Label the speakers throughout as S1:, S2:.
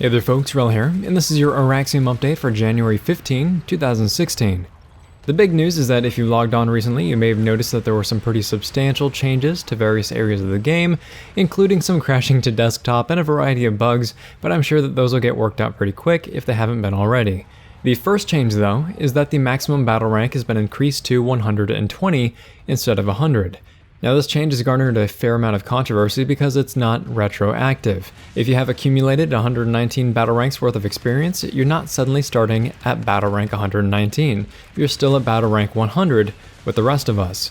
S1: Hey there folks, Wrel here, and this is your Auraxium update for January 15, 2016. The big news is that if you logged on recently, you may have noticed that there were some pretty substantial changes to various areas of the game, including some crashing to desktop and a variety of bugs, but I'm sure that those will get worked out pretty quick if they haven't been already. The first change though, is that the maximum battle rank has been increased to 120 instead of 100. Now this change has garnered a fair amount of controversy because it's not retroactive. If you have accumulated 119 battle ranks worth of experience, you're not suddenly starting at battle rank 119. You're still at battle rank 100 with the rest of us.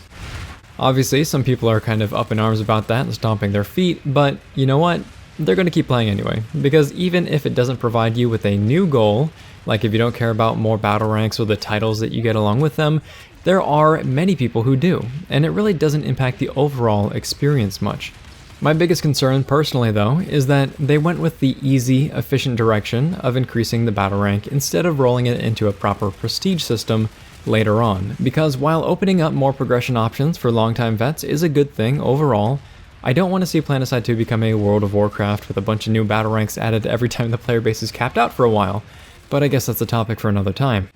S1: Obviously, some people are kind of up in arms about that and stomping their feet, but you know what? They're going to keep playing anyway, because even if it doesn't provide you with a new goal, like if you don't care about more battle ranks or the titles that you get along with them, there are many people who do, and it really doesn't impact the overall experience much. My biggest concern personally though, is that they went with the easy, efficient direction of increasing the battle rank instead of rolling it into a proper prestige system later on, because while opening up more progression options for longtime vets is a good thing overall, I don't want to see PlanetSide 2 become a World of Warcraft with a bunch of new battle ranks added every time the player base is capped out for a while, but I guess that's a topic for another time.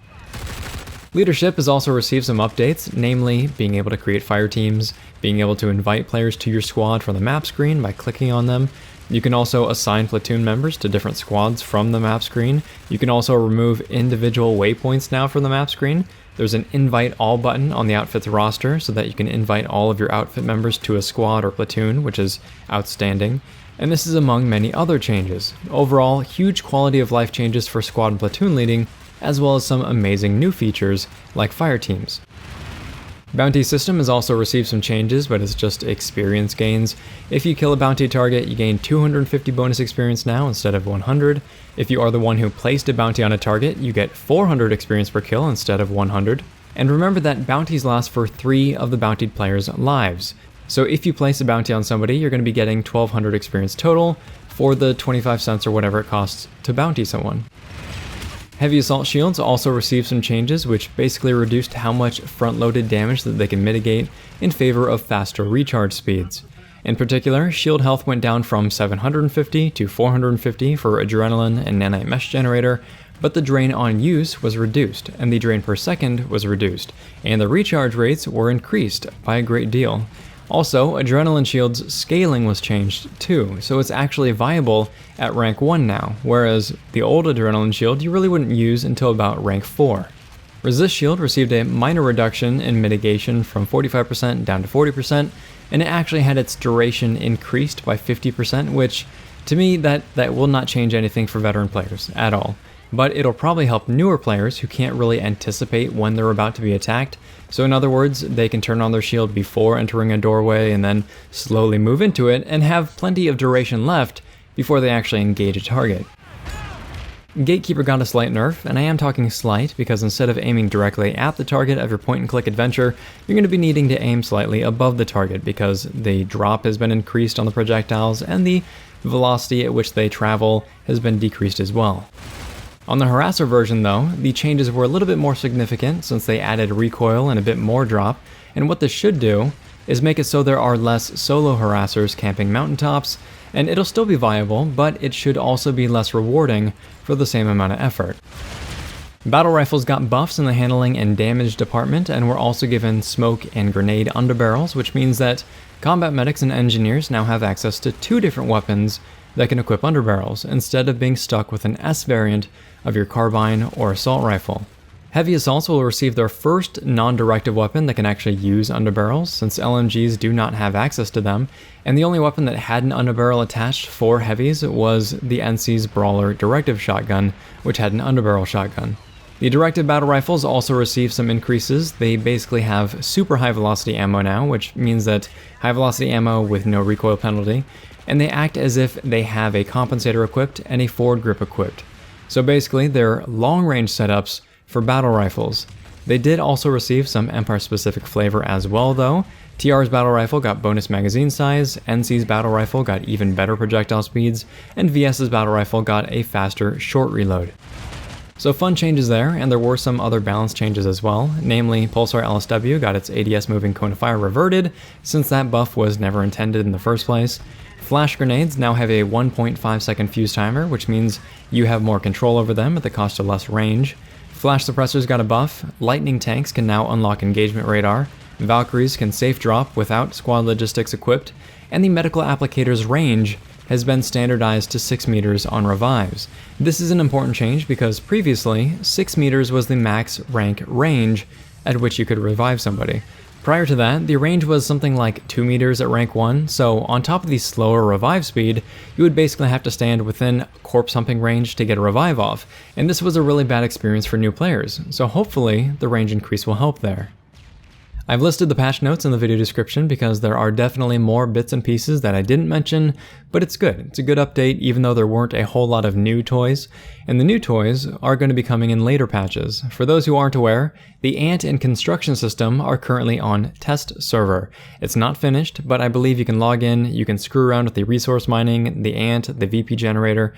S1: Leadership has also received some updates, namely being able to create fire teams, being able to invite players to your squad from the map screen by clicking on them. You can also assign platoon members to different squads from the map screen. You can also remove individual waypoints now from the map screen. There's an invite all button on the outfit's roster so that you can invite all of your outfit members to a squad or platoon, which is outstanding. And this is among many other changes. Overall, huge quality of life changes for squad and platoon leading, as well as some amazing new features like fire teams. Bounty system has also received some changes, but it's just experience gains. If you kill a bounty target, you gain 250 bonus experience now instead of 100. If you are the one who placed a bounty on a target, you get 400 experience per kill instead of 100. And remember that bounties last for 3 of the bountied players' lives. So if you place a bounty on somebody, you're going to be getting 1200 experience total for the 25 cents or whatever it costs to bounty someone. Heavy assault shields also received some changes, which basically reduced how much front-loaded damage that they can mitigate in favor of faster recharge speeds. In particular, shield health went down from 750 to 450 for adrenaline and nanite mesh generator, but the drain on use was reduced, and the drain per second was reduced, and the recharge rates were increased by a great deal. Also, adrenaline shield's scaling was changed too, so it's actually viable at rank 1 now, whereas the old adrenaline shield you really wouldn't use until about rank 4. Resist shield received a minor reduction in mitigation from 45% down to 40%, and it actually had its duration increased by 50%, which to me that will not change anything for veteran players at all. But it'll probably help newer players who can't really anticipate when they're about to be attacked. So in other words, they can turn on their shield before entering a doorway and then slowly move into it and have plenty of duration left before they actually engage a target. Gatekeeper got a slight nerf, and I am talking slight because instead of aiming directly at the target of your point-and-click adventure, you're going to be needing to aim slightly above the target because the drop has been increased on the projectiles and the velocity at which they travel has been decreased as well. On the Harasser version though, the changes were a little bit more significant since they added recoil and a bit more drop, and what this should do is make it so there are less solo harassers camping mountaintops, and it'll still be viable, but it should also be less rewarding for the same amount of effort. Battle rifles got buffs in the handling and damage department, and were also given smoke and grenade underbarrels, which means that combat medics and engineers now have access to 2 different weapons that can equip underbarrels, instead of being stuck with an S variant of your carbine or assault rifle. Heavy assaults will receive their first non-directive weapon that can actually use underbarrels, since LMGs do not have access to them, and the only weapon that had an underbarrel attached for heavies was the NC's Brawler directive shotgun, which had an underbarrel shotgun. The directed battle rifles also receive some increases. They basically have super high velocity ammo now, which means that high velocity ammo with no recoil penalty, and they act as if they have a compensator equipped and a forward grip equipped. So basically, they're long-range setups for battle rifles. They did also receive some Empire-specific flavor as well though. TR's battle rifle got bonus magazine size, NC's battle rifle got even better projectile speeds, and VS's battle rifle got a faster short reload. So fun changes there, and there were some other balance changes as well, namely Pulsar LSW got its ADS moving cone of fire reverted, since that buff was never intended in the first place. Flash grenades now have a 1.5 second fuse timer, which means you have more control over them at the cost of less range. Flash suppressors got a buff, lightning tanks can now unlock engagement radar, Valkyries can safe drop without squad logistics equipped, and the medical applicator's range has been standardized to 6 meters on revives. This is an important change because previously, 6 meters was the max rank range at which you could revive somebody. Prior to that, the range was something like 2 meters at rank 1, so on top of the slower revive speed, you would basically have to stand within corpse humping range to get a revive off, and this was a really bad experience for new players, so hopefully the range increase will help there. I've listed the patch notes in the video description because there are definitely more bits and pieces that I didn't mention, but it's good. It's a good update even though there weren't a whole lot of new toys, and the new toys are going to be coming in later patches. For those who aren't aware, the Ant and Construction system are currently on test server. It's not finished, but I believe you can log in, you can screw around with the resource mining, the Ant, the VP generator,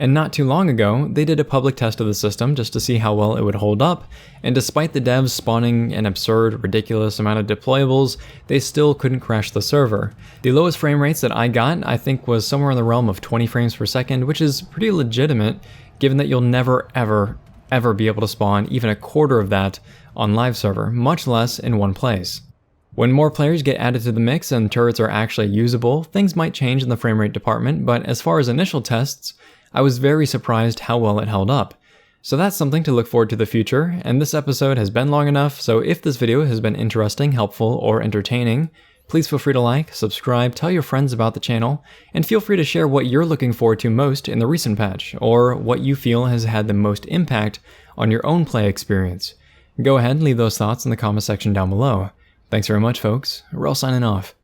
S1: and not too long ago, they did a public test of the system just to see how well it would hold up, and despite the devs spawning an absurd, ridiculous amount of deployables, they still couldn't crash the server. The lowest frame rates that I got, I think, was somewhere in the realm of 20 frames per second, which is pretty legitimate, given that you'll never, ever be able to spawn even a quarter of that on live server, much less in one place. When more players get added to the mix and turrets are actually usable, things might change in the frame rate department, but as far as initial tests, I was very surprised how well it held up. So that's something to look forward to the future, and this episode has been long enough, so if this video has been interesting, helpful, or entertaining, please feel free to like, subscribe, tell your friends about the channel, and feel free to share what you're looking forward to most in the recent patch, or what you feel has had the most impact on your own play experience. Go ahead and leave those thoughts in the comment section down below. Thanks very much, folks. Wrel signing off.